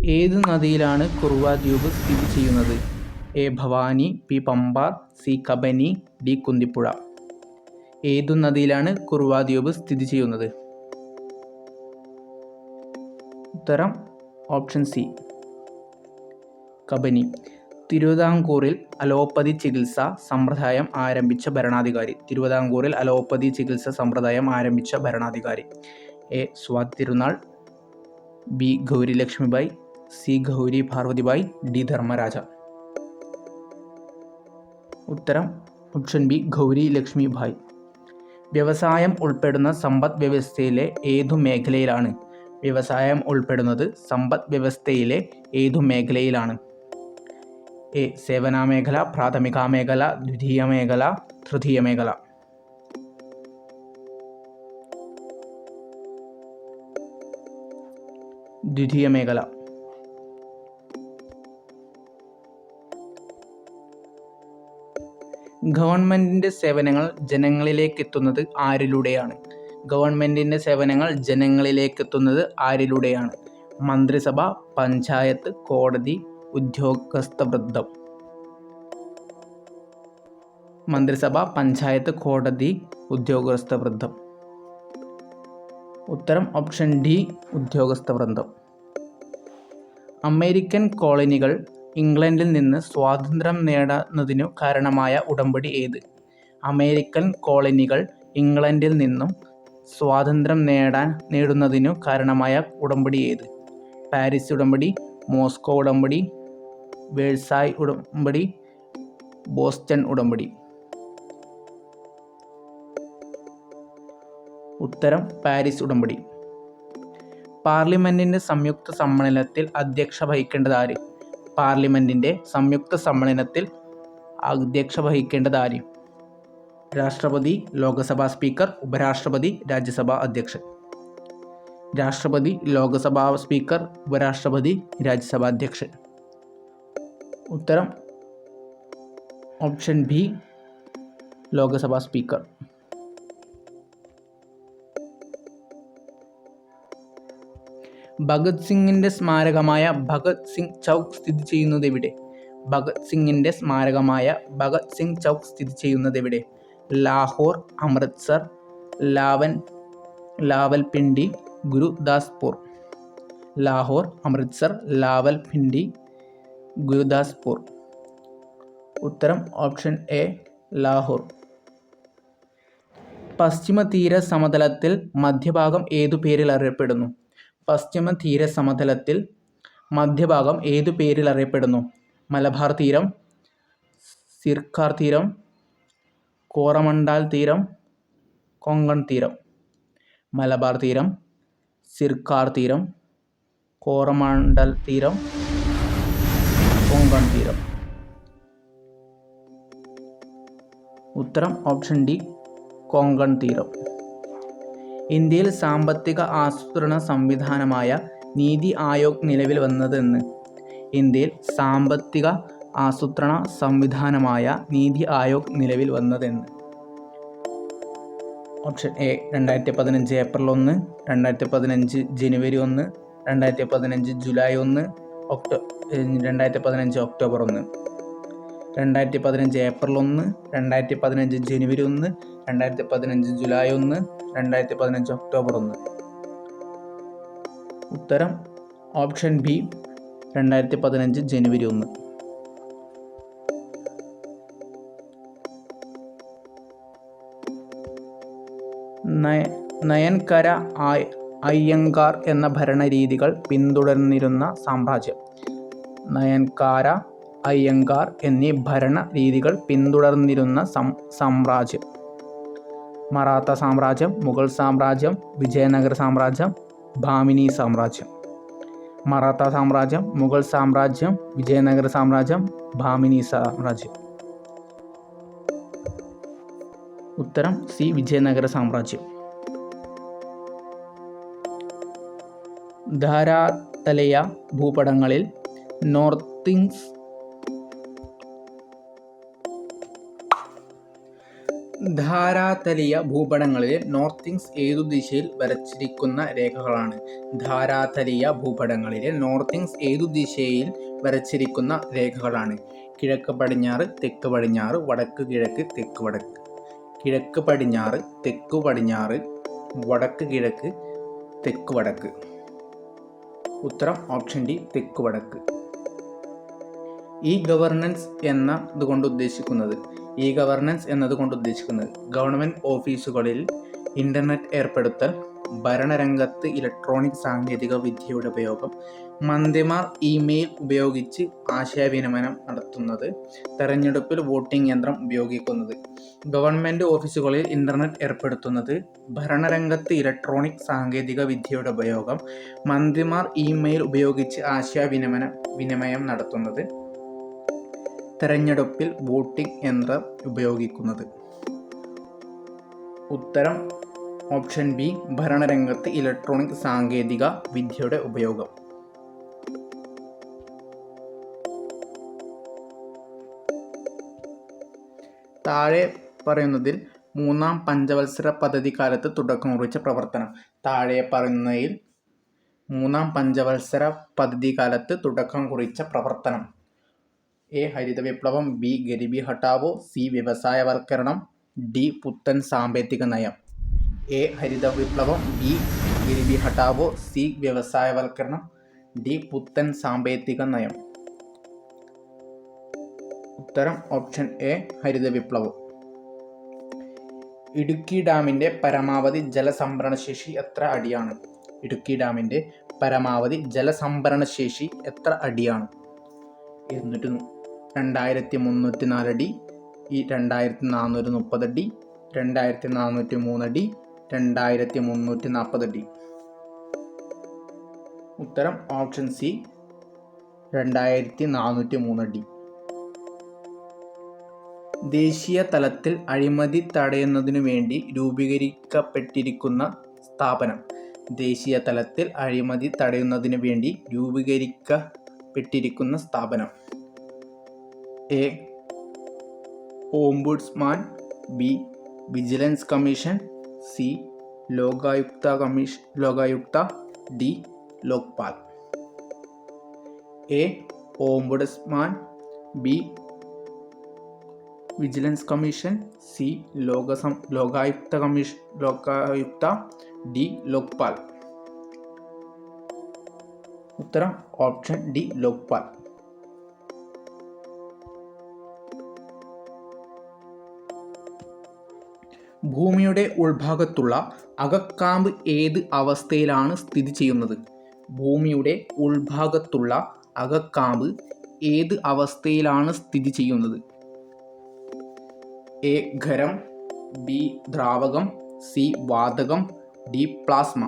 ഏത് നദിയിലാണ് കുറുവ ദ്വീപ് സ്ഥിതി ചെയ്യുന്നത്? A. Bhavani, B. Pampa, C. Kabani, D. Kunthipuzha. ഏതു നദിയിലാണ് കുറുവ ദ്വീപ് സ്ഥിതി ചെയ്യുന്നത്? ഉത്തരം ഓപ്ഷൻ സി, കബനി. തിരുവിതാംകൂറിൽ അലോപ്പതി ചികിത്സാ സമ്പ്രദായം ആരംഭിച്ച ഭരണാധികാരി. തിരുവിതാംകൂറിൽ അലോപ്പതി ചികിത്സാ സമ്പ്രദായം ആരംഭിച്ച ഭരണാധികാരി. A. Swathi Thirunal, B. Gauri Lakshmibai, C. Gauri Parvathi Bai, D. Dharmaraja. ഉത്തരം ഓപ്ഷൻ ബി, ഗൗരി ലക്ഷ്മിബായി. വ്യവസായം ഉൾപ്പെടുന്ന സമ്പദ് വ്യവസ്ഥയിലെ ഏതു മേഖലയിലാണ്? വ്യവസായം ഉൾപ്പെടുന്നത് സമ്പദ് വ്യവസ്ഥയിലെ ഏതു മേഖലയിലാണ്? എ. സേവന മേഖല, പ്രാഥമിക മേഖല, ദ്വിതീയ മേഖല, തൃതീയ മേഖല. ദ്വിതീയ മേഖല. ഗവൺമെന്റിന്റെ സേവനങ്ങൾ ജനങ്ങളിലേക്ക് എത്തുന്നത് ആരിലൂടെയാണ്? ഗവൺമെന്റിന്റെ സേവനങ്ങൾ ജനങ്ങളിലേക്ക് എത്തുന്നത് ആരിലൂടെയാണ്? മന്ത്രിസഭ, പഞ്ചായത്ത്, കോടതി, ഉദ്യോഗസ്ഥവൃന്ദം. മന്ത്രിസഭ, പഞ്ചായത്ത്, കോടതി, ഉദ്യോഗസ്ഥവൃന്ദം. ഉത്തരം ഓപ്ഷൻ ഡി, ഉദ്യോഗസ്ഥവൃന്ദം. അമേരിക്കൻ കോളനികൾ ഇംഗ്ലണ്ടിൽ നിന്ന് സ്വാതന്ത്ര്യം നേടുന്നതിനു കാരണമായ ഉടമ്പടി ഏത്? അമേരിക്കൻ കോളനികൾ ഇംഗ്ലണ്ടിൽ നിന്നും സ്വാതന്ത്ര്യം നേടുന്നതിനു കാരണമായ ഉടമ്പടി ഏത്? പാരീസ് ഉടമ്പടി, മോസ്കോ ഉടമ്പടി, വേഴ്സായ് ഉടമ്പടി, ബോസ്റ്റൺ ഉടമ്പടി. ഉത്തരം പാരീസ് ഉടമ്പടി. പാർലമെന്റിന്റെ സംയുക്ത സമ്മേളനത്തിൽ അധ്യക്ഷത വഹിക്കേണ്ടത് ആര്? പാർലമെന്റിന്റെ സംയുക്ത സമ്മേളനത്തിൽ അധ്യക്ഷത വഹിക്കേണ്ടത് ആര്? രാഷ്ട്രപതി, ലോക്സഭാ സ്പീക്കർ, ഉപരാഷ്ട്രപതി, രാജ്യസഭാ അധ്യക്ഷൻ. രാഷ്ട്രപതി, ലോക്സഭാ സ്പീക്കർ, ഉപരാഷ്ട്രപതി, രാജ്യസഭാ അധ്യക്ഷൻ. ഉത്തരം option B, Lok Sabha speaker. Bhagat സിംഗിന്റെ സ്മാരകമായ ഭഗത് സിംഗ് ചൗക്ക് സ്ഥിതി ചെയ്യുന്നത് എവിടെ? ഭഗത് സിംഗിന്റെ സ്മാരകമായ ഭഗത് സിംഗ് ചൗക്ക് സ്ഥിതി ചെയ്യുന്നത് എവിടെ? ലാഹോർ, അമൃത്സർ, ലാവൽപിണ്ടി, ഗുരുദാസ്പൂർ. ലാഹോർ, അമൃത്സർ, ലാവൽപിണ്ടി, ഗുരുദാസ്പൂർ. ഉത്തരം ഓപ്ഷൻ എ, ലാഹോർ. പശ്ചിമ തീര സമതലത്തിൽ മധ്യഭാഗം ഏതു പേരിൽ അറിയപ്പെടുന്നു? പശ്ചിമ തീര സമതലത്തിൽ മധ്യഭാഗം ഏതു പേരിൽ അറിയപ്പെടുന്നു? മലബാർ തീരം, സിർക്കാർ തീരം, കോറമണ്ടൽ തീരം, കൊങ്കൺ തീരം. മലബാർ തീരം, സിർക്കാർ തീരം, കോറമണ്ടൽ തീരം, കൊങ്കൺ തീരം. ഉത്തരം ഓപ്ഷൻ ഡി, കൊങ്കൺ തീരം. ഇന്ത്യയിൽ സാമ്പത്തിക ആസൂത്രണ സംവിധാനമായ നീതി ആയോഗ് നിലവിൽ വന്നതെന്ന്? ഇന്ത്യയിൽ സാമ്പത്തിക ആസൂത്രണ സംവിധാനമായ നീതി ആയോഗ് നിലവിൽ വന്നതെന്ന്? Option A, 2015 April 1, 2015 January 1, 2015 July 1, 2015 October 1. 2015 April 1, 2015 January 1, 2015 July 1, 2015 October 1. ഉത്തരം ഓപ്ഷൻ ബി, 2015 ജനുവരി 1. നയൻകര അയ്യങ്കാർ എന്ന ഭരണരീതികൾ പിന്തുടർന്നിരുന്ന സാമ്രാജ്യം. നയൻകാര അയ്യങ്കാർ എന്നീ ഭരണ രീതികൾ പിന്തുടർന്നിരുന്ന സാമ്രാജ്യം. മറാത്ത സാമ്രാജ്യം, മുഗൾ സാമ്രാജ്യം, വിജയനഗര സാമ്രാജ്യം, ഭാമിനി സാമ്രാജ്യം. മറാത്ത സാമ്രാജ്യം, മുഗൾ സാമ്രാജ്യം, വിജയനഗര സാമ്രാജ്യം, ഭാമിനി സാമ്രാജ്യം. ഉത്തരം സി, വിജയനഗര സാമ്രാജ്യം. ധരാതലയ ഭൂപടങ്ങളിൽ ധാരാതലീയ ഭൂപടങ്ങളിലെ നോർത്തിങ്സ് ഏതു ദിശയിൽ വരച്ചിരിക്കുന്ന രേഖകളാണ്? ധാരാതലീയ ഭൂപടങ്ങളിലെ നോർത്തിങ്സ് ഏതു ദിശയിൽ വരച്ചിരിക്കുന്ന രേഖകളാണ്? കിഴക്ക് പടിഞ്ഞാറ്, തെക്ക് പടിഞ്ഞാറ്, വടക്ക് കിഴക്ക്, തെക്ക് വടക്ക്. കിഴക്ക് പടിഞ്ഞാറ്, തെക്ക് പടിഞ്ഞാറ്, വടക്ക് കിഴക്ക്, തെക്ക് വടക്ക്. ഉത്തരം ഓപ്ഷൻ ഡി, തെക്ക് വടക്ക്. ഇ ഗവേണൻസ് എന്നതുകൊണ്ട് ഉദ്ദേശിക്കുന്നത് ഗവൺമെൻറ് ഓഫീസുകളിൽ ഇൻ്റർനെറ്റ് ഏർപ്പെടുത്തൽ, ഭരണരംഗത്ത് ഇലക്ട്രോണിക് സാങ്കേതിക വിദ്യയുടെ ഉപയോഗം, മന്ത്രിമാർ ഇമെയിൽ ഉപയോഗിച്ച് ആശയവിനിമയം നടത്തുന്നത്, തെരഞ്ഞെടുപ്പിൽ വോട്ടിംഗ് യന്ത്രം ഉപയോഗിക്കുന്നത്. ഗവൺമെൻറ് ഓഫീസുകളിൽ ഇൻ്റർനെറ്റ് ഏർപ്പെടുത്തുന്നത്, ഭരണരംഗത്ത് ഇലക്ട്രോണിക് സാങ്കേതിക വിദ്യയുടെ ഉപയോഗം, മന്ത്രിമാർ ഇമെയിൽ ഉപയോഗിച്ച് ആശയവിനിമയം നടത്തുന്നത്, തെരഞ്ഞെടുപ്പിൽ വോട്ടിംഗ് യന്ത്രം ഉപയോഗിക്കുന്നത്. ഉത്തരം ഓപ്ഷൻ ബി, ഭരണരംഗത്ത് ഇലക്ട്രോണിക് സാങ്കേതിക വിദ്യയുടെ ഉപയോഗം. താഴെ പറയുന്നതിൽ മൂന്നാം പഞ്ചവത്സര പദ്ധതി കാലത്ത് തുടക്കം കുറിച്ച പ്രവർത്തനം. മൂന്നാം പഞ്ചവത്സര പദ്ധതി കാലത്ത് തുടക്കം കുറിച്ച പ്രവർത്തനം. എ ഹരിത വിപ്ലവം, ബി ഗരീബി ഹഠാവോ, സി വ്യവസായവൽക്കരണം, ഡി പുത്തൻ സാമ്പത്തിക നയം. എ ഹരിത വിപ്ലവം, ബി ഗരീബി ഹഠാവോ, സി വ്യവസായവൽക്കരണം, ഡി പുത്തൻ സാമ്പത്തിക നയം. ഉത്തരം ഓപ്ഷൻ എ, ഹരിത വിപ്ലവം. ഇടുക്കി ഡാമിൻ്റെ പരമാവധി ജലസംഭരണശേഷി എത്ര അടിയാണ്? ഇടുക്കി ഡാമിൻ്റെ പരമാവധി ജലസംഭരണശേഷി എത്ര അടിയാണ്? 2304 അടി, 2430 അടി, 2403 അടി, 2340 അടി. ഉത്തരം ഓപ്ഷൻ സി, 2403 അടി. ദേശീയ തലത്തിൽ അഴിമതി തടയുന്നതിനു വേണ്ടി രൂപീകരിക്കപ്പെട്ടിരിക്കുന്ന സ്ഥാപനം. ദേശീയ തലത്തിൽ അഴിമതി തടയുന്നതിനു വേണ്ടി രൂപീകരിക്കപ്പെട്ടിരിക്കുന്ന സ്ഥാപനം. A ombudsman, B vigilance commission, C Lokayukta, D Lokpal. A ombudsman, B vigilance commission, C Lokayukta, D Lokpal. ഉത്തരം ഓപ്ഷൻ ഡി, ലോക്പാൽ. ഭൂമിയുടെ ഉൾഭാഗത്തുള്ള അകക്കാമ്പ് ഏത് അവസ്ഥയിലാണ് സ്ഥിതി ചെയ്യുന്നത്? ഭൂമിയുടെ ഉൾഭാഗത്തുള്ള അകക്കാമ്പ് ഏത് അവസ്ഥയിലാണ് സ്ഥിതി ചെയ്യുന്നത്? എ ഖരം, ബി ദ്രാവകം, സി വാതകം, ഡി പ്ലാസ്മ.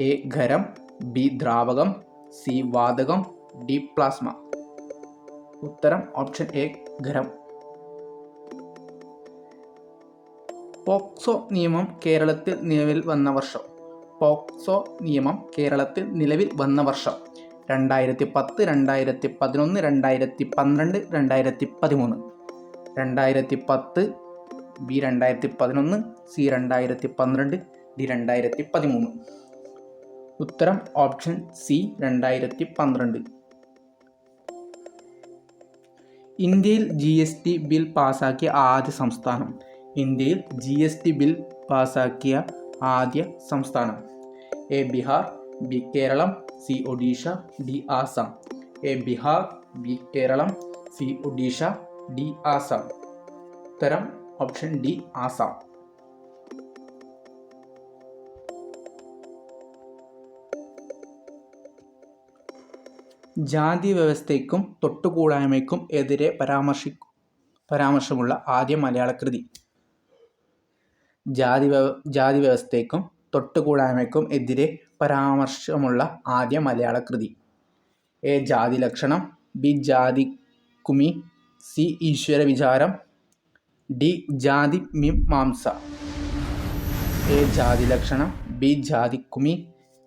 എ ഖരം, ബി ദ്രാവകം, സി വാതകം, ഡി പ്ലാസ്മ. ഉത്തരം ഓപ്ഷൻ എ, ഖരം. പോക്സോ നിയമം കേരളത്തിൽ നിലവിൽ വന്ന വർഷം. പോക്സോ നിയമം കേരളത്തിൽ നിലവിൽ വന്ന വർഷം 2010, 2011, 2012, 2013. 2010, ബി 2011, സി 2012, ഡി 2013. ഉത്തരം ഓപ്ഷൻ സി, 2012. ഇന്ത്യയിൽ GST ബിൽ പാസാക്കിയ ആദ്യ സംസ്ഥാനം. ഇന്ത്യയിൽ GST ബിൽ പാസാക്കിയ ആദ്യ സംസ്ഥാനം. A Bihar, B Keralam, C Odisha, D Assam. A Bihar, B Keralam, C Odisha, D Assam. ഉത്തരം ഓപ്ഷൻ ഡി, ആസാം. ജാതി വ്യവസ്ഥയ്ക്കും തൊട്ടുകൂടായ്മയ്ക്കും എതിരെ പരാമർശമുള്ള ആദ്യ മലയാള കൃതി. ജാതി വ്യവസ്ഥയ്ക്കും തൊട്ടുകൂടായ്മയ്ക്കും എതിരെ പരാമർശമുള്ള ആദ്യ മലയാള കൃതി. എ ജാതി ലക്ഷണം, ബി ജാതി കുമി, സി ഈശ്വര വിചാരം, ഡി ജാതി മീമാംസ. എ ജാതി ലക്ഷണം, ബി ജാതി കുമി,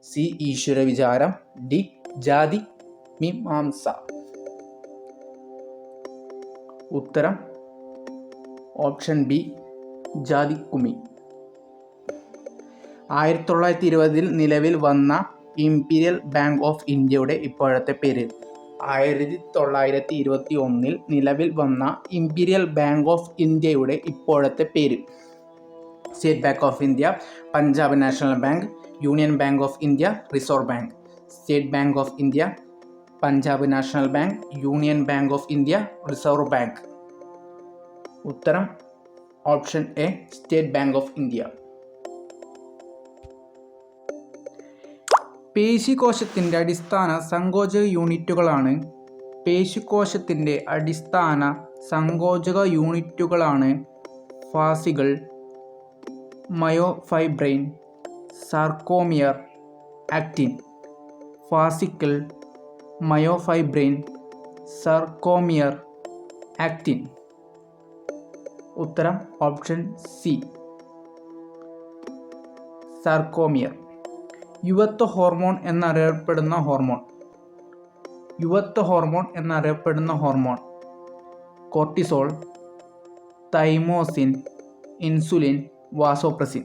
സി ഈശ്വര വിചാരം, ഡി ജാതി മീമാംസ. ഉത്തരം ഓപ്ഷൻ ബി ജാതിക്കുമി. 1920 നിലവിൽ വന്ന ഇംപീരിയൽ ബാങ്ക് ഓഫ് ഇന്ത്യയുടെ ഇപ്പോഴത്തെ പേര്. 1921 നിലവിൽ വന്ന ഇംപീരിയൽ ബാങ്ക് ഓഫ് ഇന്ത്യയുടെ ഇപ്പോഴത്തെ പേര്. State bank of India, Punjab national bank, union bank of India, reserve bank. State bank of India, Punjab national bank, union bank of India, reserve bank. ഉത്തരം option A state bank of India. പേശികോശത്തിൻ്റെ അടിസ്ഥാന സങ്കോചക യൂണിറ്റുകളാണ്. പേശികോശത്തിൻ്റെ അടിസ്ഥാന സങ്കോചക യൂണിറ്റുകളാണ് fascicle, myofibril, sarcomere, actin. Fascicle, myofibril, sarcomere, actin. ഉത്തരം ഓപ്ഷൻ സി സാർക്കോമിയർ. യുവത്വ ഹോർമോൺ എന്നറിയപ്പെടുന്ന ഹോർമോൺ. യുവത്വ ഹോർമോൺ എന്നറിയപ്പെടുന്ന hormone cortisol, thymosin, insulin, vasopressin.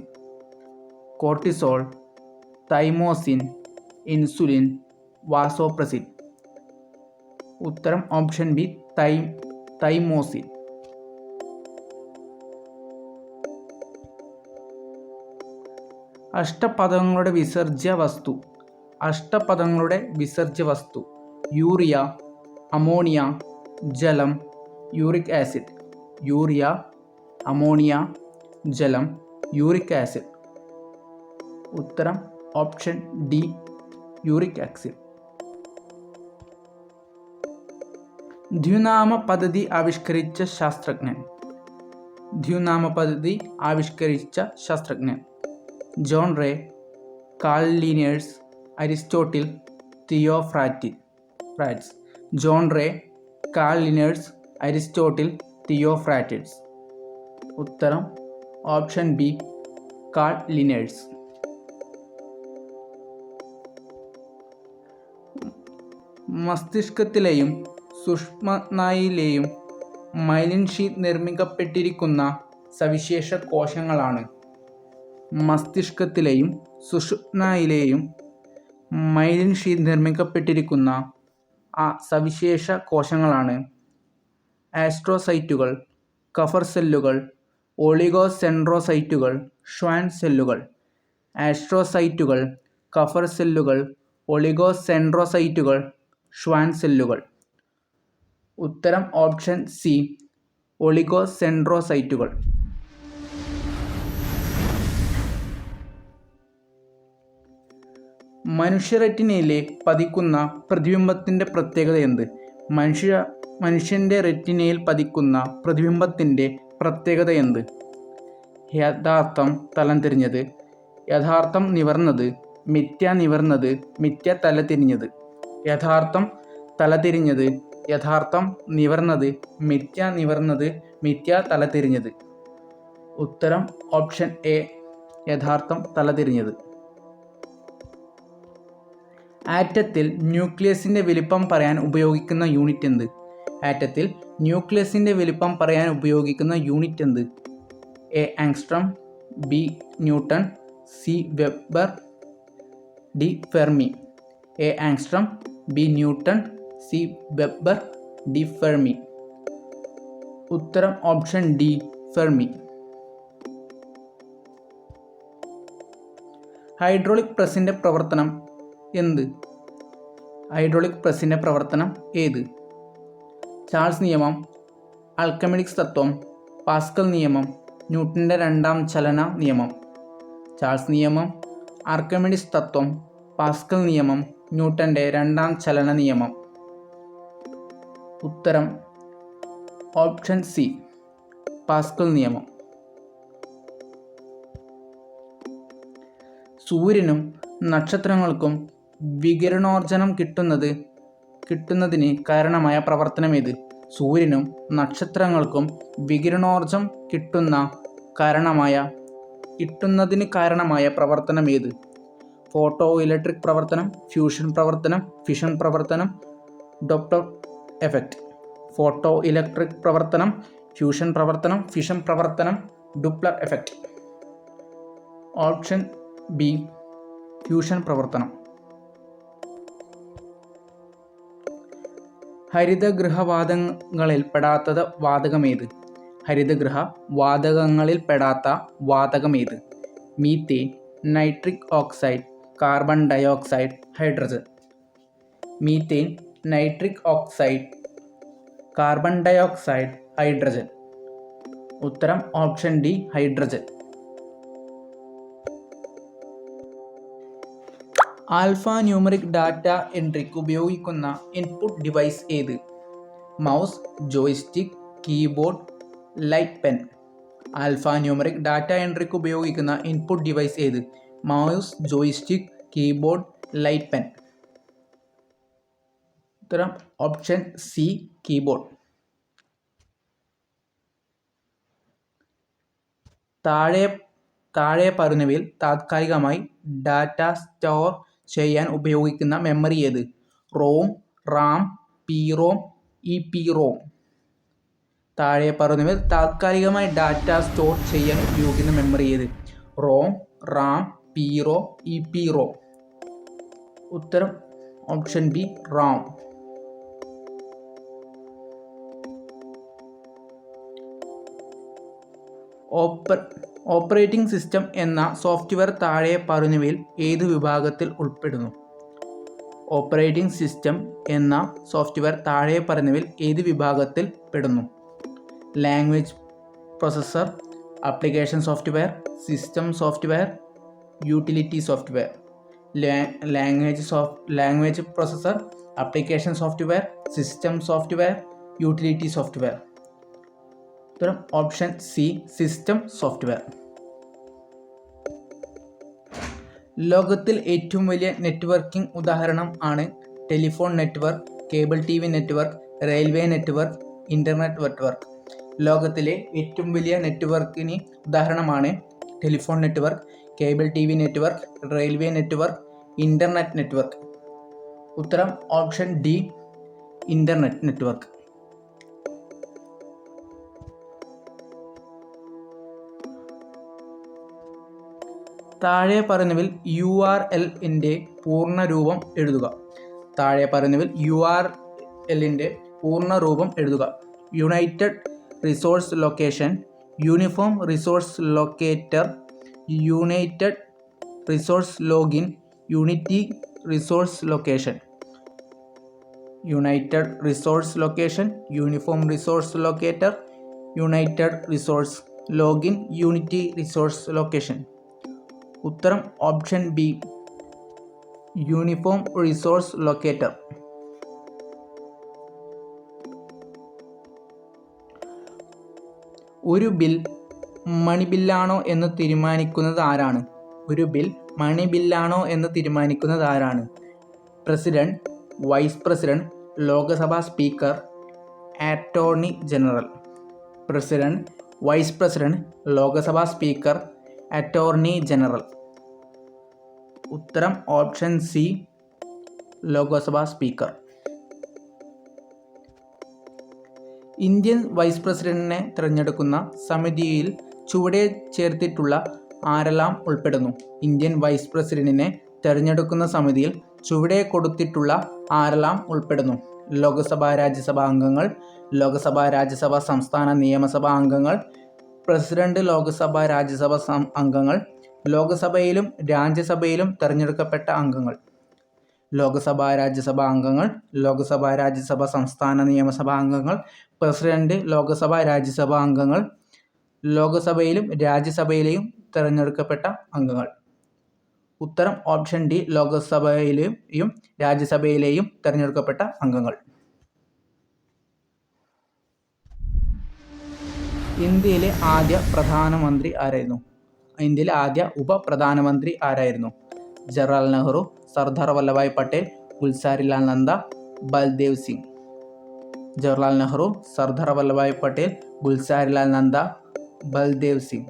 Cortisol, thymosin, insulin, vasopressin. ഉത്തരം ഓപ്ഷൻ ബി തൈമോസിൻ. അഷ്ടപദങ്ങളുടെ വിസർജ്യ വസ്തു. അഷ്ടപദങ്ങളുടെ വിസർജ്യ വസ്തു യൂറിയ, അമോണിയ, ജലം, യൂറിക് ആസിഡ്. യൂറിയ, അമോണിയ, ജലം, യൂറിക് ആസിഡ്. ഉത്തരം ഓപ്ഷൻ ഡി യൂറിക് ആസിഡ്. ദ്വിനാമ പദ്ധതി ആവിഷ്കരിച്ച ശാസ്ത്രജ്ഞൻ. ദ്വിനാമ പദ്ധതി ആവിഷ്കരിച്ച ശാസ്ത്രജ്ഞൻ John Ray, Carl Linnaeus, Aristotle, Theophrastus. John Ray, Carl Linnaeus, Aristotle, Theophrastus. ഉത്തരം ഓപ്ഷൻ ബി കാൾ ലിനേഴ്സ്. മസ്തിഷ്കത്തിലെയും സുഷുമ്നായിലെയും മൈലിൻ ഷീത്ത് നിർമ്മിക്കപ്പെട്ടിരിക്കുന്ന സവിശേഷ കോശങ്ങളാണ്. മസ്തിഷ്കത്തിലെയും സുഷുമ്നായിലെയും മൈലിൻ ഷീത്ത് നിർമ്മിക്കപ്പെട്ടിരിക്കുന്ന സവിശേഷ കോശങ്ങളാണ് ആസ്ട്രോസൈറ്റുകൾ, കഫർ സെല്ലുകൾ, ഒളിഗോസെൻട്രോസൈറ്റുകൾ, ഷ്വാൻ സെല്ലുകൾ. ആസ്ട്രോസൈറ്റുകൾ, കഫർ സെല്ലുകൾ, ഒളിഗോസെൻട്രോസൈറ്റുകൾ, ഷ്വാൻ സെല്ലുകൾ. ഉത്തരം ഓപ്ഷൻ സി ഒളിഗോസെൻട്രോസൈറ്റുകൾ. മനുഷ്യ റെറ്റിനയിലെ പതിക്കുന്ന പ്രതിബിംബത്തിൻ്റെ പ്രത്യേകത എന്ത്? മനുഷ്യൻ്റെ റെറ്റിനയിൽ പതിക്കുന്ന പ്രതിബിംബത്തിൻ്റെ പ്രത്യേകത എന്ത്? യഥാർത്ഥം തലംതിരിഞ്ഞത്, യഥാർത്ഥം നിവർന്നത്, മിഥ്യ നിവർന്നത്, മിഥ്യ തലതിരിഞ്ഞത്. യഥാർത്ഥം തലതിരിഞ്ഞത്, യഥാർത്ഥം നിവർന്നത്, മിഥ്യ നിവർന്നത്, മിഥ്യ തലതിരിഞ്ഞത്. ഉത്തരം ഓപ്ഷൻ എ യഥാർത്ഥം തലതിരിഞ്ഞത്. ആറ്റത്തിൽ ന്യൂക്ലിയസിൻ്റെ വലിപ്പം പറയാൻ ഉപയോഗിക്കുന്ന യൂണിറ്റ് എന്ത്? ആറ്റത്തിൽ ന്യൂക്ലിയസിൻ്റെ വലിപ്പം പറയാൻ ഉപയോഗിക്കുന്ന യൂണിറ്റ് എന്ത്? A angstrom, B newton, C weber, D fermi. A angstrom, B newton, C weber, D fermi. ഉത്തരം ഓപ്ഷൻ ഡി ഫെർമി. ഹൈഡ്രോളിക് പ്രസ്സിൻ്റെ പ്രവർത്തനം എന്ത്? ഹൈഡ്രോളിക് പ്രസ്സിൻ്റെ പ്രവർത്തനം ഏത്? ചാൾസ് നിയമം, ആർക്കിമിഡിസ് തത്വം, പാസ്കൽ നിയമം, ന്യൂട്ടൻ്റെ രണ്ടാം ചലന നിയമം. ചാൾസ് നിയമം, ആർക്കിമിഡിസ് തത്വം, പാസ്കൽ നിയമം, ന്യൂട്ടൻ്റെ രണ്ടാം ചലന നിയമം. ഉത്തരം ഓപ്ഷൻ സി പാസ്കൽ നിയമം. സൂര്യനും നക്ഷത്രങ്ങൾക്കും വികിരണോർജ്ജനം കിട്ടുന്നതിന് കാരണമായ പ്രവർത്തനമേത്? സൂര്യനും നക്ഷത്രങ്ങൾക്കും വികിരണോർജ്ജം കിട്ടുന്നതിന് കാരണമായ പ്രവർത്തനമേത്? ഫോട്ടോ ഇലക്ട്രിക് പ്രവർത്തനം, ഫ്യൂഷൻ പ്രവർത്തനം, ഫിഷൻ പ്രവർത്തനം, ഡോപ്ലർ എഫക്റ്റ്. ഫോട്ടോ ഇലക്ട്രിക് പ്രവർത്തനം, ഫ്യൂഷൻ പ്രവർത്തനം, ഫിഷൻ പ്രവർത്തനം, Doppler effect. Option B fusion പ്രവർത്തനം. ഹരിതഗൃഹവാതകങ്ങളിൽ പെടാത്തത് വാതകമേത്? ഹരിതഗൃഹ വാതകങ്ങളിൽ പെടാത്ത വാതകമേത്? Methane, nitric oxide, carbon dioxide, hydrogen. Methane, nitric oxide, carbon dioxide, hydrogen. ഉത്തരം option D hydrogen. Alpha numeric data എൻട്രിക്ക് ഉപയോഗിക്കുന്ന ഇൻപുട്ട് ഡിവൈസ് ഏത്? Mouse, joystick, keyboard, light pen. Alpha numeric data എൻട്രിക്ക് ഉപയോഗിക്കുന്ന ഇൻപുട്ട് ഡിവൈസ് ഏത്? Mouse, joystick, keyboard, light pen. ഉത്തരം option C keyboard. താഴെ പറയുന്നവയിൽ താത്കാലികമായി ഡാറ്റ സ്റ്റോർ ചെയ്യാൻ ഉപയോഗിക്കുന്ന മെമ്മറി ഏത്? ROM, RAM, PROM, EPROM. താഴെ പറയുന്നവയിൽ താത്കാലികമായി ഡാറ്റ സ്റ്റോർ ചെയ്യാൻ ഉപയോഗിക്കുന്ന മെമ്മറി ഏത്? ROM, RAM, PROM, EPROM. ഉത്തരം option B RAM. Operating system എന്ന സോഫ്റ്റ്വെയർ താഴെ പറയുന്നവയിൽ ഏത് വിഭാഗത്തിൽ ഉൾപ്പെടുന്നു? ഓപ്പറേറ്റിംഗ് സിസ്റ്റം എന്ന സോഫ്റ്റ്വെയർ താഴെ പറയുന്നവയിൽ ഏത് വിഭാഗത്തിൽ പെടുന്നു? Language processor, application software, system software, utility software. Language processor, application software, system software, utility software. ഉത്തരം ഓപ്ഷൻ സി സിസ്റ്റം സോഫ്റ്റ്വെയർ. ലോകത്തിൽ ഏറ്റവും വലിയ നെറ്റ്വർക്കിംഗ് ഉദാഹരണം ആണ് telephone network, cable TV network, railway network, internet network. ലോകത്തിലെ ഏറ്റവും വലിയ നെറ്റ്വർക്കിന് ഉദാഹരണമാണ് telephone network, cable TV network, railway network, internet network. ഉത്തരം ഓപ്ഷൻ ഡി ഇൻ്റർനെറ്റ് നെറ്റ്വർക്ക്. താഴെ പറയുന്നതിൽ URL-ന്റെ പൂർണ്ണരൂപം എഴുതുക. താഴെ പറയുന്നതിൽ URL-ന്റെ പൂർണ്ണരൂപം എഴുതുക. United resource location, uniform resource locator, united resource login, unity resource location. United resource location, uniform resource locator, united resource login, unity resource location. ഉത്തരം option B uniform resource locator. ഒരു ബിൽ മണിബില്ലാണോ എന്ന് തീരുമാനിക്കുന്നത് ആരാണ്? ഒരു ബിൽ മണിബില്ലാണോ എന്ന് തീരുമാനിക്കുന്നത് ആരാണ്? President, vice president, Lok Sabha speaker, attorney general. President, vice president, Lok Sabha speaker, attorney general. ഉത്തരം option C Lok Sabha speaker. Indian vice പ്രസിഡന്റിനെ തിരഞ്ഞെടുക്കുന്ന സമിതിയിൽ ചുവടെ ചേർത്തിട്ടുള്ള ആരെല്ലാം ഉൾപ്പെടുന്നു? ഇന്ത്യൻ വൈസ് പ്രസിഡന്റിനെ തിരഞ്ഞെടുക്കുന്ന സമിതിയിൽ ചുവടെ കൊടുത്തിട്ടുള്ള ആരെല്ലാം ഉൾപ്പെടുന്നു? ലോക്സഭ, രാജ്യസഭ അംഗങ്ങൾ, ലോക്സഭ, രാജ്യസഭ, സംസ്ഥാന നിയമസഭാ അംഗങ്ങൾ, പ്രസിഡന്റ്, ലോക്സഭ, രാജ്യസഭ അംഗങ്ങൾ, ലോക്സഭയിലും രാജ്യസഭയിലും തിരഞ്ഞെടുക്കപ്പെട്ട അംഗങ്ങൾ. ലോക്സഭ, രാജ്യസഭ അംഗങ്ങൾ, ലോക്സഭ, രാജ്യസഭ, സംസ്ഥാന നിയമസഭാ അംഗങ്ങൾ, പ്രസിഡന്റ്, ലോക്സഭ, രാജ്യസഭ അംഗങ്ങൾ, ലോക്സഭയിലും രാജ്യസഭയിലെയും തിരഞ്ഞെടുക്കപ്പെട്ട അംഗങ്ങൾ. ഉത്തരം ഓപ്ഷൻ ഡി ലോക്സഭയിലെയും രാജ്യസഭയിലെയും തിരഞ്ഞെടുക്കപ്പെട്ട അംഗങ്ങൾ. ഇന്ത്യയിലെ ആദ്യ പ്രധാനമന്ത്രി ആരായിരുന്നു? ഇന്ത്യയിലെ ആദ്യ ഉപപ്രധാനമന്ത്രി ആരായിരുന്നു? ജവഹർലാൽ നെഹ്റു, സർദാർ വല്ലഭായ് പട്ടേൽ, ഗുൽസാരിലാൽ നന്ദ, ബൽദേവ് സിംഗ്. ജവഹർലാൽ നെഹ്റു, സർദാർ വല്ലഭായ് പട്ടേൽ, ഗുൽസാരിലാൽ നന്ദ, ബൽദേവ് സിംഗ്.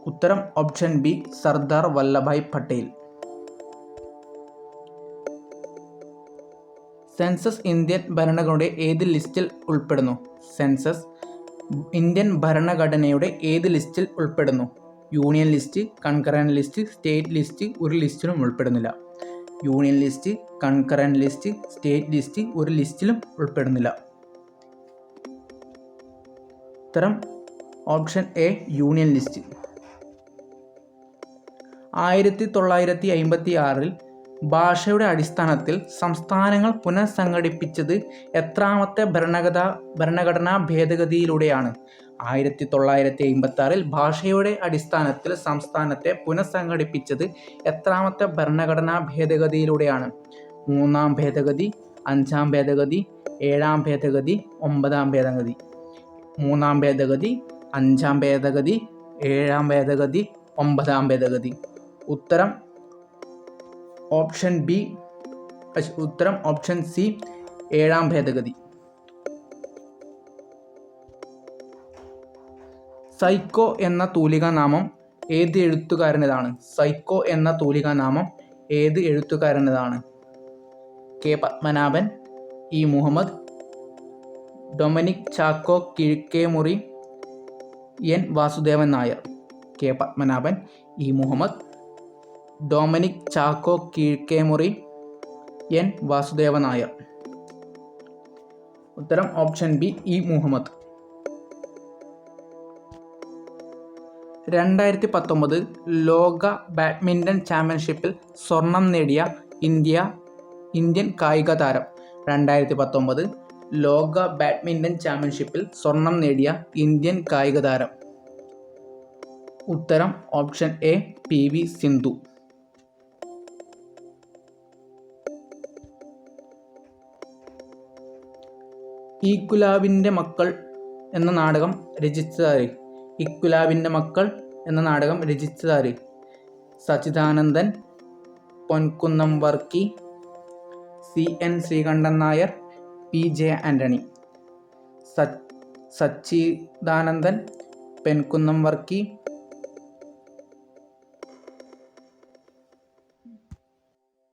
ഉത്തരം option B Sardar Vallabhbhai Patel. Census Indian ഭരണഘടനയുടെ ഏത് ലിസ്റ്റിൽ ഉൾപ്പെടുന്നു? സെൻസസ് ഇന്ത്യൻ ഭരണഘടനയുടെ ഏത് ലിസ്റ്റിൽ ഉൾപ്പെടുന്നു? Union list, concurrent list, state list, ഒരു ലിസ്റ്റിലും ഉൾപ്പെടുന്നില്ല. Union list, concurrent list, state list, ഒരു ലിസ്റ്റിലും ഉൾപ്പെടുന്നില്ല. ഉത്തരം ഓപ്ഷൻ എ, യൂണിയൻ ലിസ്റ്റ്. 1956 ഭാഷയുടെ അടിസ്ഥാനത്തിൽ സംസ്ഥാനങ്ങൾ പുനഃസംഘടിപ്പിച്ചത് എത്രാമത്തെ ഭരണഘടനാ ഭേദഗതിയിലൂടെയാണ്? 1956 ഭാഷയുടെ അടിസ്ഥാനത്തിൽ സംസ്ഥാനത്തെ പുനഃസംഘടിപ്പിച്ചത് എത്രാമത്തെ ഭരണഘടനാ ഭേദഗതിയിലൂടെയാണ്? 3-ാം ഭേദഗതി, 5-ാം ഭേദഗതി, 7-ാം ഭേദഗതി, 9-ാം ഭേദഗതി. 3-ാം ഭേദഗതി, 5-ാം ഭേദഗതി, 7-ാം ഭേദഗതി, 9-ാം ഭേദഗതി. ഉത്തരം ഓപ്ഷൻ ബി. ഉത്തരം ഓപ്ഷൻ സി, 7-ാം ഭേദഗതി. സൈക്കോ എന്ന തൂലികാനാമം ഏത് എഴുത്തുകാരൻ്റെതാണ്? സൈക്കോ എന്ന തൂലികാനാമം ഏത് എഴുത്തുകാരൻ്റെതാണ്? K Padmanabhan, E Muhammad, Dominic Chacko Kizhakkemuri, N Vasudevan Nair. K Padmanabhan, E Muhammad, Dominic Chacko Kizhakkemuri, N Vasudevan Nair. ഉത്തരം ഓപ്ഷൻ ബി, ഇ മുഹമ്മദ്. 2019 ലോക ബാഡ്മിൻ്റൺ ചാമ്പ്യൻഷിപ്പിൽ സ്വർണം നേടിയ ഇന്ത്യൻ കായിക താരം. 2019 ലോക ബാഡ്മിൻ്റൺ ചാമ്പ്യൻഷിപ്പിൽ സ്വർണം നേടിയ ഇന്ത്യൻ കായിക താരം. ഉത്തരം ഓപ്ഷൻ എ, PV സിന്ധു. ഇക്വിലാബിൻ്റെ മക്കൾ എന്ന നാടകം രചിച്ചതാര്? ഇക്വിലാബിൻ്റെ മക്കൾ എന്ന നാടകം രചിച്ചതാര്? Sachidanandan, Ponkunnam Varkey, CN Sreekandan Nair, PJ Antony. സച്ചിദാനന്ദൻ, പൊൻകുന്നം വർക്കി,